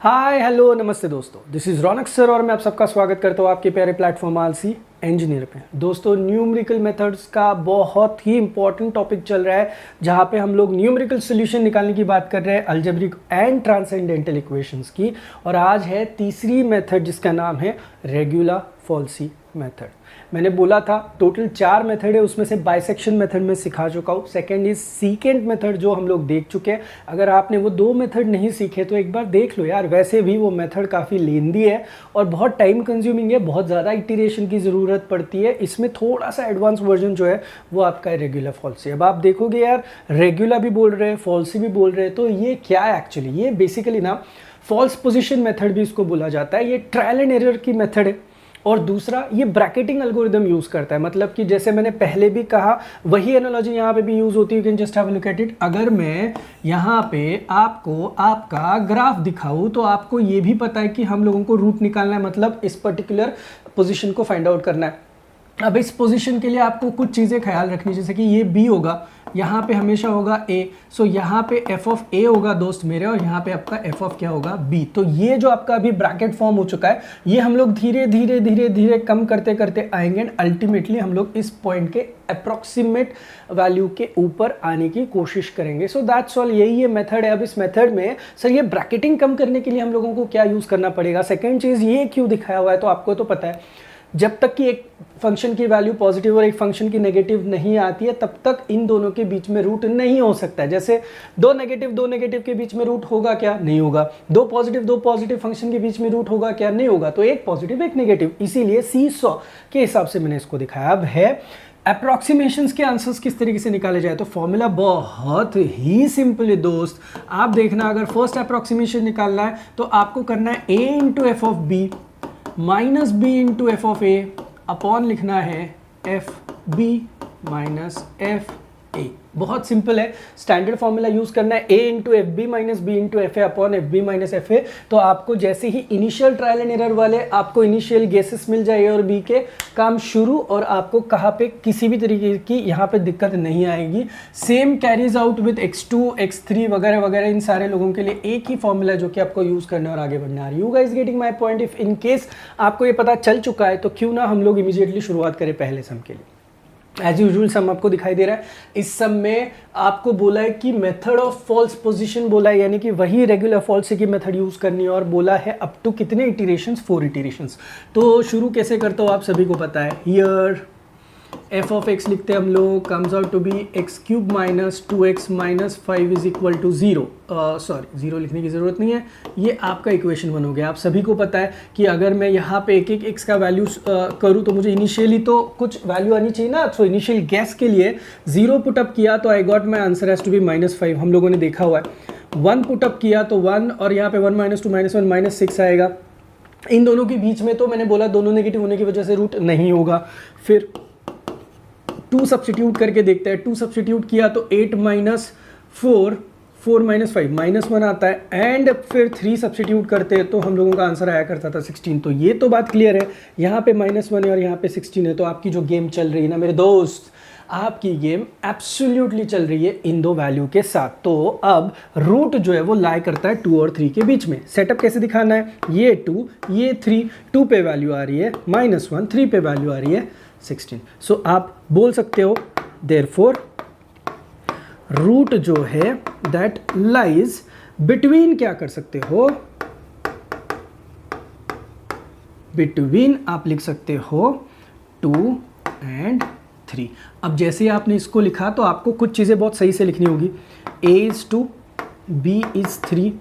Hi hello नमस्ते दोस्तों, this is Raunak sir और मैं आप सबका स्वागत करता हूँ आपके प्यारे प्लेटफॉर्म आलसी इंजीनियर पे। दोस्तों, न्यूमेरिकल मेथड्स का बहुत ही इंपॉर्टेंट टॉपिक चल रहा है जहाँ पे हम लोग न्यूमेरिकल सॉल्यूशन निकालने की बात कर रहे हैं अलजेब्रिक एंड ट्रांसेंडेंटल इक्वेशंस की। और आज है तीसरी मेथड जिसका नाम है रेगुलर फॉल्सी मेथड। मैंने बोला था टोटल 4 मेथड है, उसमें से बाइसेक्शन मेथड में सिखा चुका हूँ। सेकेंड इज सीकेंट मेथड जो हम लोग देख चुके हैं। अगर आपने वो 2 मेथड नहीं सीखे तो एक बार देख लो यार, वैसे भी वो मेथड काफ़ी लेंदी है और बहुत टाइम कंज्यूमिंग है, बहुत ज़्यादा इटरेशन की ज़रूरत पड़ती है। इसमें थोड़ा सा एडवांस वर्जन जो है वो आपका है रेगुलर फॉल्सी। अब आप देखोगे यार, रेगुलर भी बोल रहे हैं, फॉल्सी भी बोल रहे हैं, तो ये क्या है एक्चुअली? ये बेसिकली ना फॉल्स पोजिशन मेथड भी इसको बोला जाता है। ये ट्रायल एंड एरर की मेथड है। और दूसरा, ये ब्रैकेटिंग एल्गोरिदम यूज़ करता है। मतलब कि जैसे मैंने पहले भी कहा, वही एनालॉजी यहाँ पे भी यूज़ होती है। You can just have a look at it. अगर मैं यहाँ पे आपको आपका ग्राफ दिखाऊँ तो आपको ये भी पता है कि हम लोगों को रूट निकालना है, मतलब इस पर्टिकुलर पोजीशन को फाइंड आउट करना है। अब इस पोजीशन के लिए आपको कुछ चीज़ें ख्याल रखनी, जैसे कि ये बी होगा, यहाँ पे हमेशा होगा ए। सो यहाँ पे एफ ऑफ ए होगा दोस्त मेरे, और यहाँ पे आपका एफ ऑफ क्या होगा? बी। तो ये जो आपका अभी ब्रैकेट फॉर्म हो चुका है, ये हम लोग धीरे धीरे धीरे धीरे कम करते करते आएंगे एंड अल्टीमेटली हम लोग इस पॉइंट के अप्रॉक्सीमेट वैल्यू के ऊपर आने की कोशिश करेंगे। सो दैट्स ऑल, यही ये मेथड है। अब इस मेथड में सर ये ब्रैकेटिंग कम करने के लिए हम लोगों को क्या यूज़ करना पड़ेगा? सेकेंड चीज़, ये क्यों दिखाया हुआ है तो आपको तो पता है, जब तक कि एक फंक्शन की वैल्यू पॉजिटिव और एक फंक्शन की नेगेटिव नहीं आती है तब तक इन दोनों के बीच में रूट नहीं हो सकता है। जैसे दो नेगेटिव के बीच में रूट होगा क्या? नहीं होगा। दो पॉजिटिव फंक्शन के बीच में रूट होगा क्या? नहीं होगा। तो एक पॉजिटिव एक नेगेटिव, इसीलिए सी100 के हिसाब से मैंने इसको दिखाया। अब है अप्रॉक्सीमेशंस के आंसर्स किस तरीके से निकाले जाए, तो फॉर्मूला बहुत ही सिंपल है दोस्त। आप देखना, अगर फर्स्ट अप्रॉक्सीमेशन निकालना है तो आपको करना है a into F of B minus B into F of a upon लिखना है f B minus F a. बहुत सिंपल है। स्टैंडर्ड फॉर्मूला यूज करना है a into f B minus B into f a upon f B minus F a. तो आपको जैसे ही इनिशियल ट्रायल एंड एरर वाले आपको इनिशियल गेसेस मिल जाए और बी के, काम शुरू, और आपको कहाँ पे किसी भी तरीके की यहाँ पे दिक्कत नहीं आएगी। Same carries out with x2 x3 वगैरह वगैरह। इन सारे लोगों के लिए एक ही फॉर्मूला जो कि आपको यूज करना है और आगे बढ़ना है। You guys getting my point? If in case आपको ये पता चल चुका है तो क्यों ना हम लोग इमीडिएटली शुरुआत करें पहले सम के लिए। एज यूजुअल सम आपको दिखाई दे रहा है। इस सम में आपको बोला है कि मेथड ऑफ फॉल्स पोजीशन बोला है, यानी कि वही रेगुलर फॉल्सी की मेथड यूज करनी है, और बोला है अप टू कितने इटरेशंस? 4 इटरेशंस। तो शुरू कैसे करता हूँ आप सभी को पता है। हियर एफ ऑफ एक्स लिखते हैं हम लोग, comes out to be x cube minus 2x minus 5 is equal to 0। Sorry, 0 लिखने की ज़रूरत नहीं है। ये आपका इक्वेशन 1 हो गया। आप सभी को पता है कि अगर मैं यहाँ पे एक एक्स का वैल्यू करूँ तो मुझे इनिशियली तो कुछ वैल्यू आनी चाहिए ना। सो इनिशियल गैस के लिए 0 पुटअप किया तो I got my answer has to be -5। हम लोगों ने देखा हुआ है। 1 पुटअप किया तो 1, और यहाँ पे 1 - 2 -1 -6 आएगा। इन दोनों के बीच में तो मैंने बोला दोनों नेगेटिव होने की वजह से रूट नहीं होगा। फिर 2 सब्स्टिट्यूट करके देखते हैं। 2 सब्स्टिट्यूट किया तो 8 - 4 4 - 5 -1 आता है। एंड फिर 3 सब्स्टिट्यूट करते हैं तो हम लोगों का आंसर आया करता था 16। तो ये तो बात क्लियर है। यहाँ पे -1 है और यहाँ पे 16 है। तो आपकी जो गेम चल रही है ना मेरे दोस्त, आपकी गेम एब्सोल्युटली चल रही है इन दो वैल्यू के साथ। तो अब रूट जो है वो लाई करता है 2 और 3 के बीच में। सेटअप कैसे दिखाना है? ये 2 ये 3, 2 पे वैल्यू आ रही है -1, 3 पे वैल्यू आ रही है 16। सो आप बोल सकते हो देयरफॉर रूट जो है दैट लाइज बिटवीन, क्या कर सकते हो? बिटवीन आप लिख सकते हो 2 एंड 3। अब जैसे ही आपने इसको लिखा तो आपको कुछ चीज़ें बहुत सही से लिखनी होगी। a is 2, b is 3,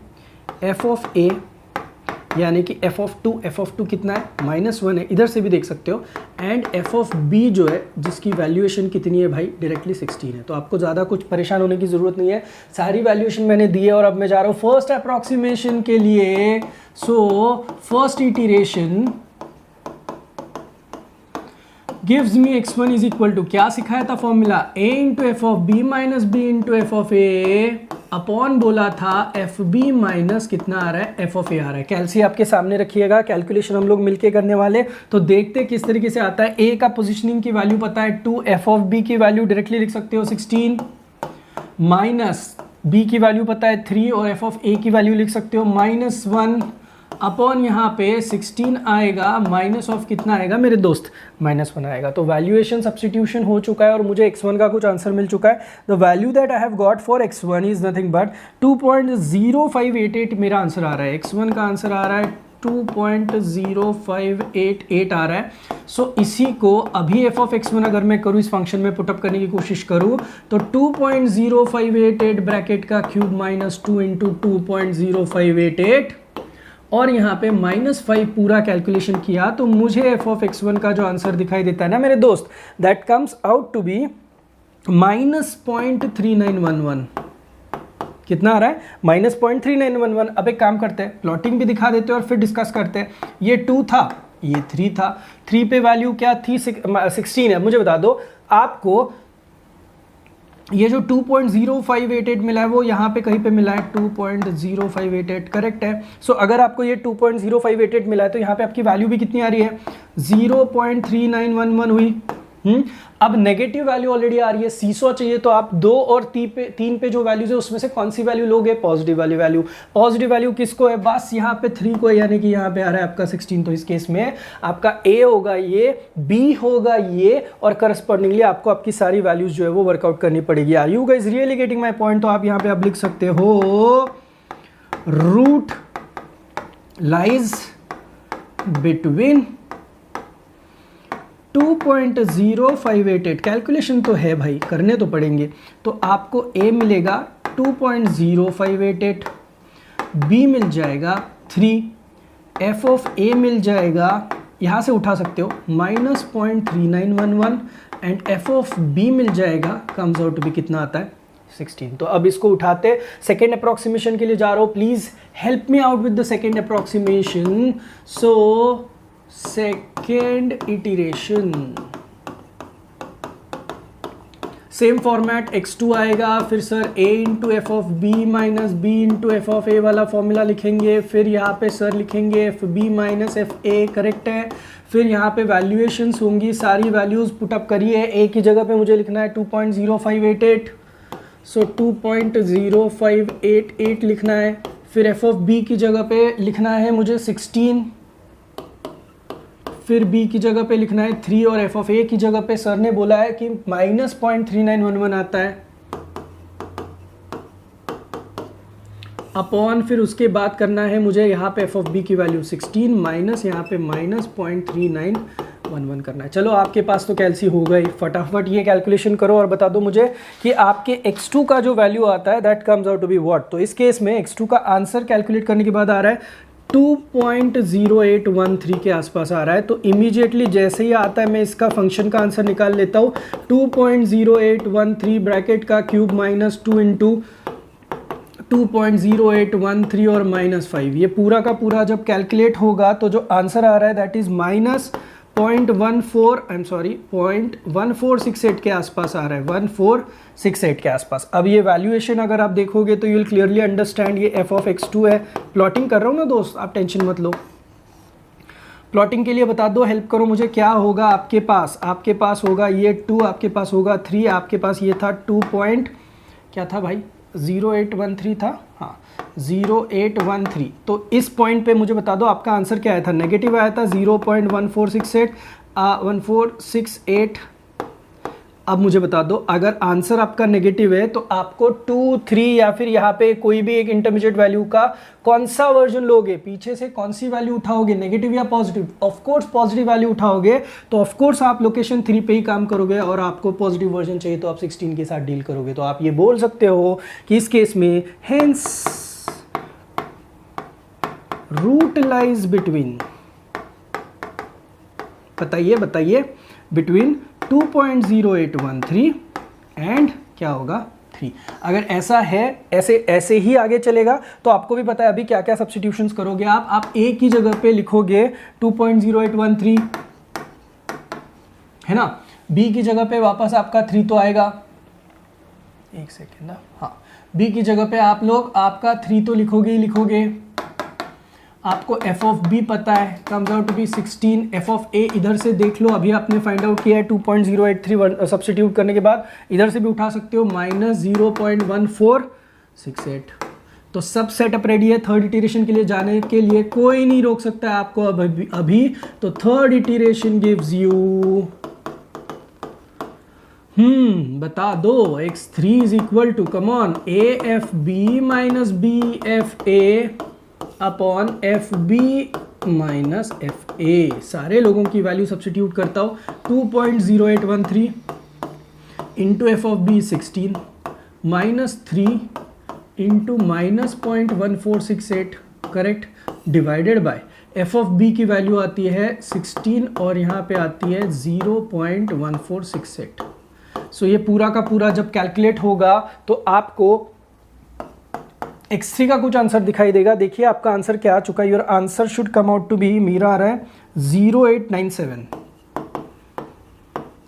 f of a यानी कि f ऑफ 2 कितना है? -1 है। इधर से भी देख सकते हो। एंड f ऑफ b जो है जिसकी वैल्यूएशन कितनी है भाई? डायरेक्टली 16 है। तो आपको ज़्यादा कुछ परेशान होने की ज़रूरत नहीं है। सारी वैल्यूएशन मैंने दी है और अब मैं जा रहा हूँ फर्स्ट अप्रॉक्सीमेशन के लिए। So first iteration gives me x1 is equal to, क्या सिखाया था formula? a into F of B minus B into F of a upon बोला था एफ बी माइनस कितना आ रहा है? एफ ऑफ ए आ रहा है। कैलसी आपके सामने रखिएगा, कैलकुलेशन हम लोग मिलके करने वाले। तो देखते किस तरीके से आता है। a का पोजिशनिंग की वैल्यू पता है 2, एफ ऑफ बी की वैल्यू डायरेक्टली लिख सकते हो 16 माइनस b की वैल्यू पता है 3 और f ऑफ a की वैल्यू लिख सकते हो -1 अपॉन यहाँ पे 16 आएगा, माइनस ऑफ कितना आएगा मेरे दोस्त, -1 आएगा। तो वैल्यूएशन सब्सटीट्यूशन हो चुका है और मुझे x1 का कुछ आंसर मिल चुका है। The value that I have got for x1 is nothing but 2.0588 मेरा आंसर आ रहा है। x1 का आंसर आ रहा है 2.0588 आ रहा है। सो इसी को अभी f ऑफ x1 अगर मैं करूँ इस फंक्शन में पुटअप करने की कोशिश करूँ तो 2.0588 ब्रैकेट का क्यूब माइनस 2 इंटू 2.0588 और यहाँ पे -5 पूरा कैलकुलेशन किया तो मुझे f ऑफ x1 का जो आंसर दिखाई देता है ना मेरे दोस्त, that comes out to be -0.3911। कितना आ रहा है? -0.3911। अब एक काम करते हैं, प्लॉटिंग भी दिखा देते हैं और फिर डिस्कस करते हैं। ये 2 था, ये 3 था, 3 पे वैल्यू क्या थी? 16 है। मुझे बता दो आपको ये जो 2.0588 मिला है वो यहाँ पे कहीं पे मिला है 2.0588, करेक्ट है। सो अगर आपको ये 2.0588 मिला है तो यहाँ पे आपकी वैल्यू भी कितनी आ रही है? 0.3911 हुई। अब नेगेटिव वैल्यू ऑलरेडी आ रही है, सीसॉ चाहिए तो आप 2 और 3 पे जो वैल्यूज है उसमें से कौन सी वैल्यू लोगे? पॉजिटिव वाली वैल्यू। पॉजिटिव वैल्यू किसको है? बस यहाँ पे 3 को, यानी कि यहाँ पे आ रहा है आपका 16। तो इस केस में आपका A होगा ये, B होगा ये, और करस्पॉन्डिंगली आपको आपकी सारी वैल्यूज जो है वो वर्कआउट करनी पड़ेगी। Are you guys really getting my point? तो आप यहाँ पे आप लिख सकते हो रूट लाइज बिटवीन 2.0588। कैलकुलेशन तो है भाई, करने तो पड़ेंगे। तो आपको A मिलेगा 2.0588, B मिल जाएगा 3, f ऑफ A मिल जाएगा, यहाँ से उठा सकते हो, -0.3911 एंड f ऑफ B मिल जाएगा, कम्स आउट टू बी कितना आता है? 16। तो अब इसको उठाते, सेकेंड अप्रोक्सीमेशन के लिए जा रहा हूँ। Please help me out with the second approximation. So second iteration, same format, x2 आएगा, फिर sir a into F of B minus B into F of A वाला फॉर्मूला लिखेंगे, फिर यहाँ पे सर लिखेंगे F B minus F A, correct है। फिर यहाँ पे वैल्यूएशंस होंगी, सारी वैल्यूज पुटअप करिए। a की जगह पे मुझे लिखना है 2.0588, सो 2.0588 लिखना है। फिर एफ ऑफ बी की जगह पे लिखना है मुझे 16, फिर b की जगह पे लिखना है 3 और f ऑफ a की जगह पे सर ने बोला है कि -0.3911 आता है अपॉन, फिर उसके बाद करना है मुझे यहाँ पे f ऑफ b की वैल्यू 16 माइनस यहाँ पे -0.3911 करना है। चलो आपके पास तो कैलसी हो गई, फटाफट ये कैलकुलेशन करो और बता दो मुझे कि आपके x2 का जो वैल्यू आता है that comes out to be what. तो इस केस में x2 का आंसर कैलकुलेट करने के बाद आ रहा है 2.0813 के आसपास आ रहा है। तो इमीडिएटली जैसे ही आता है मैं इसका फंक्शन का आंसर निकाल लेता हूँ। 2.0813 ब्रैकेट का क्यूब माइनस 2 इंटू 2.0813 और -5, ये पूरा का पूरा जब कैलकुलेट होगा तो जो आंसर आ रहा है दैट इज -0.1468 के आसपास आ रहा है, 1468 के आसपास। अब ये वैल्यूएशन अगर आप देखोगे तो यू विल क्लियरली अंडरस्टैंड ये f ऑफ x2 है। प्लॉटिंग कर रहा हूँ ना दोस्त, आप टेंशन मत लो। प्लॉटिंग के लिए बता दो, हेल्प करो मुझे, क्या होगा आपके पास? आपके पास होगा ये 2, आपके पास होगा 3, आपके पास ये था 2 पॉइंट क्या था भाई, 0813 था, हाँ 0813। तो इस पॉइंट पे मुझे बता दो आपका आंसर क्या आया था? नेगेटिव आया था 0.1468। अब मुझे बता दो अगर आंसर आपका नेगेटिव है तो आपको 2, 3 या फिर यहाँ पे कोई भी एक इंटरमीडिएट वैल्यू का कौन सा वर्जन लोगे? पीछे से कौन सी वैल्यू उठाओगे, नेगेटिव या positive? Of course positive value उठाओगे, तो ऑफ कोर्स आप लोकेशन 3 पे ही काम करोगे और आपको पॉजिटिव वर्जन चाहिए तो आप 16 के साथ डील करोगे। तो आप ये बोल सकते हो कि इस केस में हेंस रूट लाइज बिटवीन, बताइए बिटवीन 2.0813 एंड क्या होगा 3। अगर ऐसा है, ऐसे ही आगे चलेगा तो आपको भी पता है अभी क्या क्या सब्स्टिट्यूशंस करोगे आप a की जगह पे लिखोगे 2.0813, है ना। b की जगह पे वापस आपका 3 तो आएगा, एक सेकेंड ना, हाँ b की जगह पे आप लोग आपका 3 तो लिखोगे। आपको f ऑफ b पता है, comes out to be 16। f of a इधर से देख लो, अभी आपने फाइंड आउट किया है 2.0831, सब्स्टिट्यूट करने के बाद इधर से भी उठा सकते हो, -0.14 68। तो सब सेटअप रेडी है थर्ड इटरेशन के लिए जाने के लिए, कोई नहीं रोक सकता है आपको अभी। तो थर्ड इटरेशन गिव्स यू बता दो x3 is equal to come on AFB minus BFA upon FB minus FA। सारे लोगों की वैल्यू सब्स्टिट्यूट करता हूं, 2.0813 into F of b 16 minus 3 into minus 0.1468 correct, divided by f of b की value आती है 16 और यहाँ पे आती है 0.1468। सो ये पूरा का पूरा जब कैलकुलेट होगा तो आपको x3 का कुछ आंसर दिखाई देगा। देखिए आपका आंसर क्या आ चुका है, your answer should come out to be, मेरा आ रहा है 0897।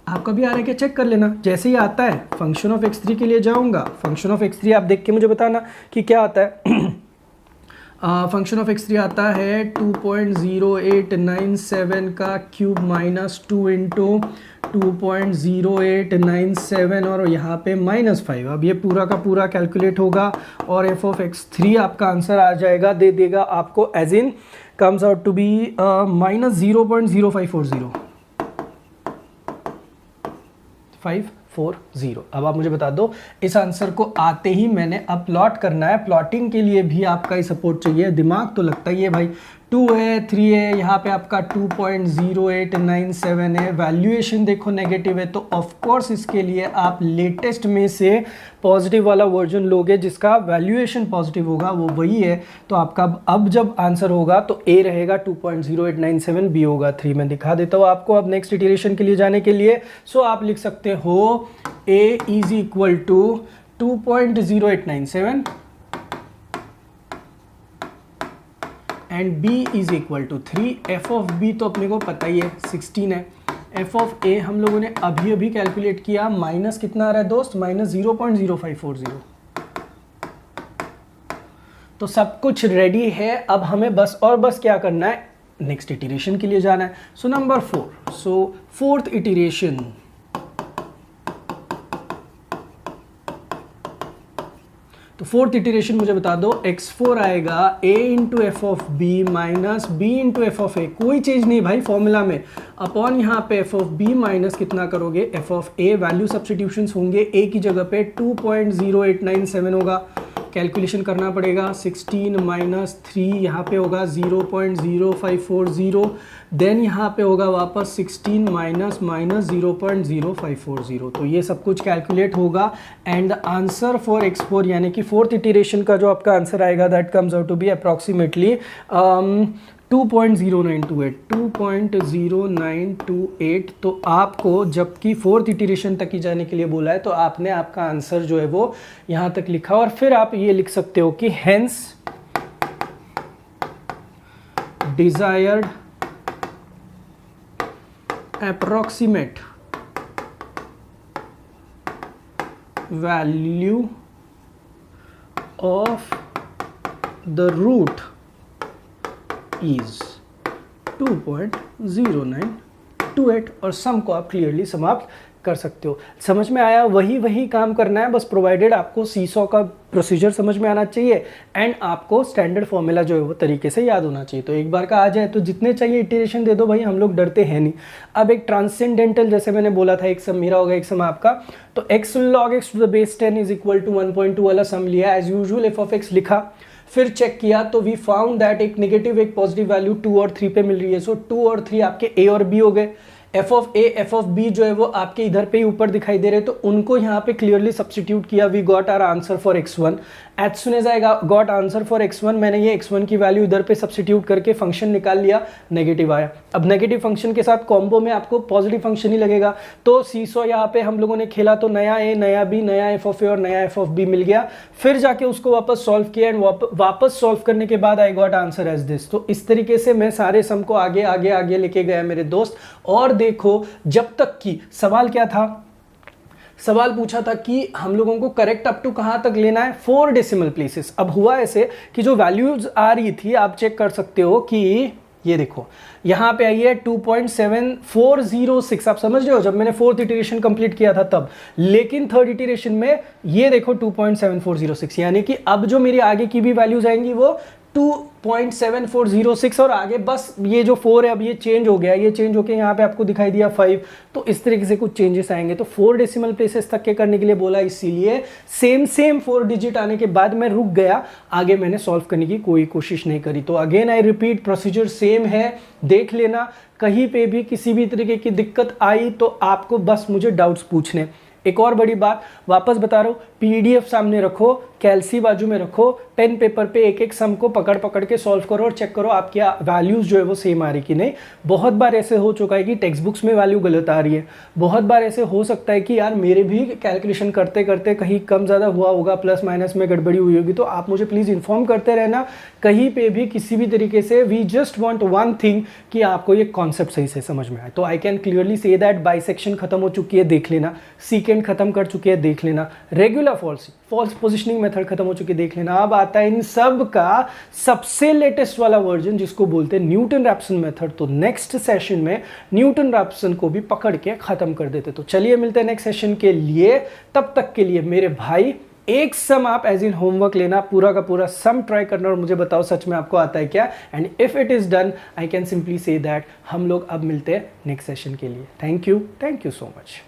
आपका भी आ रहा है क्या, चेक कर लेना। जैसे ही आता है फंक्शन ऑफ x3 के लिए जाऊंगा, फंक्शन ऑफ x3 आप देख के मुझे बताना कि क्या आता है। फंक्शन ऑफ x3 आता है 2.0897 का क्यूब माइनस 2 इंटू 2.0897 और यहाँ पे -5। अब ये पूरा का पूरा कैलकुलेट होगा और एफ ऑफ x3 आपका आंसर आ जाएगा, दे देगा आपको as in comes out to be -0.0540 540। अब आप मुझे बता दो इस आंसर को आते ही मैंने अब प्लॉट करना है। प्लॉटिंग के लिए भी आपका ही सपोर्ट चाहिए, दिमाग तो लगता ही है भाई। 2 है 3 है, यहाँ पे आपका 2.0897 है, वैल्यूएशन देखो नेगेटिव है, तो ऑफ कोर्स इसके लिए आप लेटेस्ट में से पॉजिटिव वाला वर्जन लोगे जिसका वैल्यूएशन पॉजिटिव होगा, वो वही है। तो आपका अब जब आंसर होगा तो ए रहेगा 2.0897, बी होगा 3। मैं दिखा देता हूँ आपको अब नेक्स्ट इटरेशन के लिए जाने के लिए। सो आप लिख सकते हो A is equal to 2.0897 and b is equal to 3। F of b तो अपने को पता ही है 16 है। एफ ऑफ a हम लोगों ने अभी अभी कैलकुलेट किया, माइनस कितना आ रहा है दोस्त, -0.0540। तो सब कुछ रेडी है, अब हमें बस क्या करना है, नेक्स्ट इटरेशन के लिए जाना है। So number 4, so fourth iteration. तो फोर्थ इटरेशन मुझे बता दो, x4 आएगा a into F of B minus B into F of A, कोई चेंज नहीं भाई फॉर्मूला में, अपॉन यहाँ पे एफ ऑफ बी माइनस कितना करोगे F of A, value substitutions होंगे a की जगह पे 2.0897 होगा, कैलकुलेशन करना पड़ेगा 16 माइनस 3 यहाँ पे होगा 0.0540, देन यहाँ पे होगा वापस 16 माइनस 0.0540। तो ये सब कुछ कैलकुलेट होगा and the answer for x4 यानी कि फोर्थ इटरेशन का जो आपका आंसर आएगा that comes out to be approximately 2.0928। तो आपको जबकि फोर्थ इटरेशन तक ही जाने के लिए बोला है तो आपने आपका आंसर जो है वो यहाँ तक लिखा और फिर आप ये लिख सकते हो कि hence desired approximate value of the root is 2.0928 और सम को आप क्लियरली समाप्त कर सकते हो। समझ में आया, वही काम करना है, बस प्रोवाइडेड आपको सीसॉ का प्रोसीजर समझ में आना चाहिए एंड आपको स्टैंडर्ड फॉर्मूला जो है वो तरीके से याद होना चाहिए। तो एक बार का आ जाए तो जितने चाहिए इटरेशन दे दो भाई, हम लोग डरते हैं नहीं। अब एक ट्रांसेंडेंटल, जैसे मैंने बोला था एक सम मेरा होगा एक सम आपका, तो x log x to the base 10 is equal to 1.2 वाला सम लिया, as usual f of x लिखा, फिर चेक किया तो वी फाउंड दैट एक नेगेटिव एक पॉजिटिव वैल्यू 2 और 3 पे मिल रही है। सो 2 और 3 आपके a और b हो गए, f of a f of b जो है वो आपके इधर पे ही ऊपर दिखाई दे रहे, तो उनको यहाँ पे क्लियरली सब्स्टिट्यूट किया, we got our answer for x1। As soon as I got answer for x1, मैंने ये x1 की वैल्यू इधर पे सब्स्टिट्यूट करके फंक्शन निकाल लिया, नेगेटिव आया। अब नेगेटिव फंक्शन के साथ कॉम्बो में आपको पॉजिटिव फंक्शन ही लगेगा, तो सीसो यहाँ पे हम लोगों ने खेला, तो नया ए नया बी नया एफ ऑफ ए और नया एफ ऑफ बी मिल गया। फिर जाके उसको वापस सॉल्व किया एंड वापस सॉल्व करने के बाद I got answer as this. तो इस तरीके से मैं सारे सम को आगे आगे आगे लेके गया मेरे दोस्त। और देखो जब तक कि सवाल क्या था, सवाल पूछा था कि हम लोगों को करेक्ट अप टू कहां तक लेना है, 4 डेसिमल प्लेसेस। अब हुआ ऐसे कि जो वैल्यूज आ रही थी आप चेक कर सकते हो कि ये देखो यहाँ पे आई है 2.7406, आप समझ रहे हो, जब मैंने फोर्थ इटरेशन कंप्लीट किया था तब, लेकिन थर्ड इटरेशन में ये देखो 2.7406, यानी कि अब जो मेरी आगे की भी वैल्यूज आएंगी वो 2.7406 और आगे बस ये जो 4 है अब ये चेंज हो गया, ये चेंज होके यहाँ पे आपको दिखाई दिया 5, तो इस तरीके से कुछ चेंजेस आएंगे। तो 4 डेसिमल प्लेसेस तक के करने के लिए बोला, इसीलिए सेम 4 डिजिट आने के बाद मैं रुक गया, आगे मैंने सॉल्व करने की कोई कोशिश नहीं करी। तो again I repeat, procedure same है, देख लेना, कहीं पे भी किसी भी तरीके की दिक्कत आई तो आपको बस मुझे डाउट्स पूछने। एक और बड़ी बात वापस बता रहा हूँ, पीडीएफ सामने रखो, कैलसी बाजू में रखो, पेन पेपर पे एक एक सम को पकड़ के सॉल्व करो और चेक करो आपकी वैल्यूज जो है वो सेम आ रही कि नहीं। बहुत बार ऐसे हो चुका है कि टेक्स्ट बुक्स में वैल्यू गलत आ रही है, बहुत बार ऐसे हो सकता है कि यार मेरे भी कैलकुलेशन करते करते कहीं कम ज़्यादा हुआ होगा, प्लस माइनस में गड़बड़ी हुई होगी, तो आप मुझे प्लीज़ इन्फॉर्म करते रहना कहीं पे भी किसी भी तरीके से। We just want one thing कि आपको ये कॉन्सेप्ट सही से समझ में आए। तो I can clearly say that bisection खत्म हो चुकी है, देख लेना, सीकेंड खत्म कर चुके हैं, देख लेना, रेगुलर फॉल्स पोजिशनिंग मेथड खत्म हो चुकी है, देख लेना। अब आता है इन सब का सबसे लेटेस्ट वाला वर्जन जिसको बोलते हैं न्यूटन रैप्सन मेथड। तो नेक्स्ट सेशन में न्यूटन रैप्सन को भी पकड़ के खत्म कर देते। तो चलिए मिलते हैं नेक्स्ट सेशन के लिए, तब तक के लिए मेरे भाई एक सम आप एज इन होमवर्क लेना, पूरा का पूरा सम ट्राई करना और मुझे बताओ सच में आपको आता है क्या। And if it is done I can simply say that हम लोग अब मिलते हैं नेक्स्ट सेशन के लिए। Thank you so much.